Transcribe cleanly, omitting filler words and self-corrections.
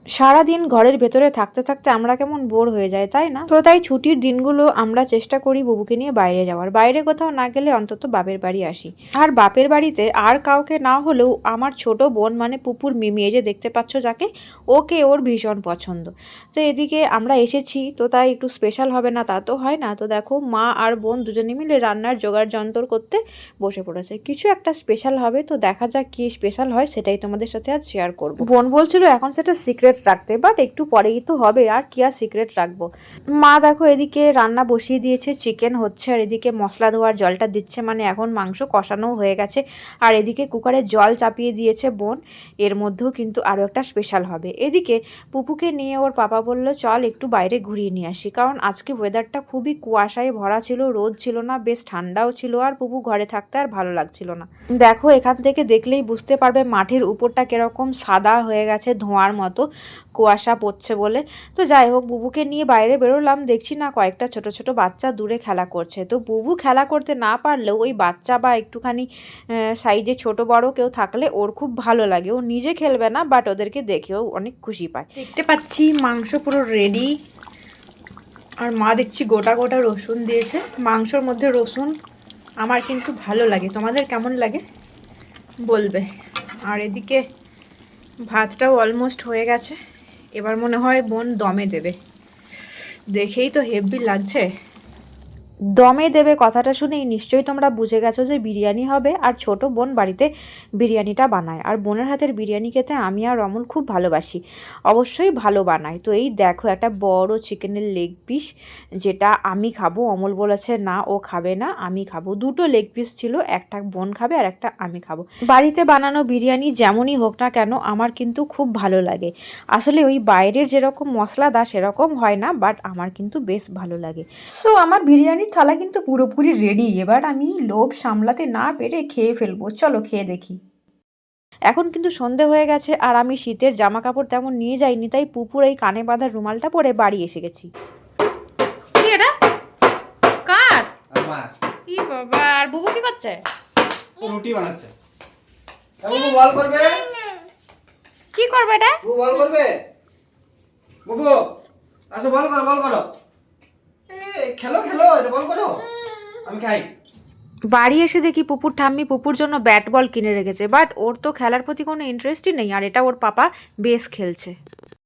সারাদিন ঘরের ভেতরে থাকতে থাকতে আমরা কেমন বোর হয়ে যায়, তাই না? তো তাই ছুটির দিনগুলো আমরা চেষ্টা করি বুবুকে নিয়ে বাইরে যাওয়ার। বাইরে কোথাও না গেলে অন্তত বাপের বাড়ি আসি। আর বাপের বাড়িতে আর কাউকে না হলেও আমার ছোট বোন মানে পুপুর মিমি, এই যে দেখতে পাচ্ছ যাকে, ওকে ওর ভীষণ পছন্দ। তো এদিকে আমরা এসেছি, তো তাই একটু স্পেশাল হবে না তা তো হয় না। তো দেখো মা আর বোন দুজনে মিলে রান্নার জোগাড় যন্ত্র করতে বসে পড়েছে। কিছু একটা স্পেশাল হবে, তো দেখা যাক কি স্পেশাল হয়, সেটাই তোমাদের সাথে আজ শেয়ার করব। বোন বলছিল এখন সেটা সিক্রেট রাখতে, বাট একটু পরেই তো হবে, আর কি আর সিক্রেট রাখবো। মা দেখো এদিকে রান্না বসিয়ে দিয়েছে, চিকেন হচ্ছে, আর এদিকে মশলা ধোয়ার জলটা দিচ্ছে, মানে এখন মাংস কষানো হয়ে গেছে। আর এদিকে কুকারে জল চাপিয়ে দিয়েছে বোন, এর মধ্যেও কিন্তু আরও একটা স্পেশাল হবে। এদিকে পুপুকে নিয়ে ওর পাপা বলল চল একটু বাইরে ঘুরিয়ে নিয়ে আসি, কারণ আজকে ওয়েদারটা খুবই কুয়াশায় ভরা ছিল, রোদ ছিল না, বেশ ঠান্ডাও ছিল, আর পুপু ঘরে থাকতে আর ভালো লাগছিল না। দেখো এখান থেকে দেখলেই বুঝতে পারবে মাঠের উপরটা কিরকম সাদা হয়ে গেছে, ধোঁয়ার মতো কুয়াশা পড়ছে বলে। তো যাই হোক, বুবুকে নিয়ে বাইরে বেরোলাম, দেখছি না কয়েকটা ছোট ছোট বাচ্চা দূরে খেলা করছে। তো বুবু খেলা করতে না পারলেও ওই বাচ্চা বা একটুখানি সাইজে ছোট বড় কেউ থাকলে ওর খুব ভালো লাগে। ও নিজে খেলবে না, বাট ওদেরকে দেখেও অনেক খুশি পায়। দেখতে পাচ্ছি মাংস পুরো রেডি, আর মা দেখছি গোটা গোটা রসুন দিয়েছে। মাংসর মধ্যে রসুন আমার কিন্তু ভালো লাগে, তোমাদের কেমন লাগে বলবে। আর এদিকে ভাতটাও অলমোস্ট হয়ে গেছে, এবার মনে হয় বোন দমে দেবে, দেখেই তো হেভি লাগছে। দমে দেবে কথাটা শুনেই নিশ্চয়ই তোমরা বুঝে গেছো যে বিরিয়ানি হবে, আর ছোট বোন বাড়িতে বিরিয়ানিটা বানায়, আর বোনের হাতের বিরিয়ানি খেতে আমি আর অমল খুব ভালোবাসি, অবশ্যই ভালো বানায়। তো এই দেখো একটা বড় চিকেনের লেগ পিস, যেটা আমি খাবো, অমল বলেছে না ও খাবে না, আমি খাবো। দুটো লেগ পিস ছিল, একটা বোন খাবে আর একটা আমি খাবো। বাড়িতে বানানো বিরিয়ানি যেমনই হোক না কেন আমার কিন্তু খুব ভালো লাগে। আসলে ওই বাইরের যেরকম মশলাদার সেরকম হয় না, বাট আমার কিন্তু বেশ ভালো লাগে। সো আমার বিরিয়ানির থালা কিন্তু পুরোপুরি রেডি, এবার আমি লোভ সামলাতে না পেরে খেয়ে ফেলবো। চলো খেয়ে দেখি। এখন কিন্তু সন্ধে হয়ে গেছে, আর আমি শীতের জামা কাপড় তেমন নিয়ে যাইনি, তাই পুপুর এই কানে বাঁধা রুমালটা পরে বাড়ি এসে গেছি। কি এটা কার? আমার কি বাবা, আর বুবু কি করছে? রুটি বানাচ্ছে। বুবু বল করবে? কি করবে এটা? বুবু বল করবে? বুবু আসো বল করো, বল করো। খেলো খেলো, এটা বল করো, আমি খাই। বাড়ি এসে দেখি পুপুর ঠাম্মি পুপুর জন্য ব্যাট বল কিনে রেখেছে, বাট ওর তো খেলার প্রতি কোনো ইন্টারেস্টই নেই, আর এটা ওর পাপা বেশ খেলছে।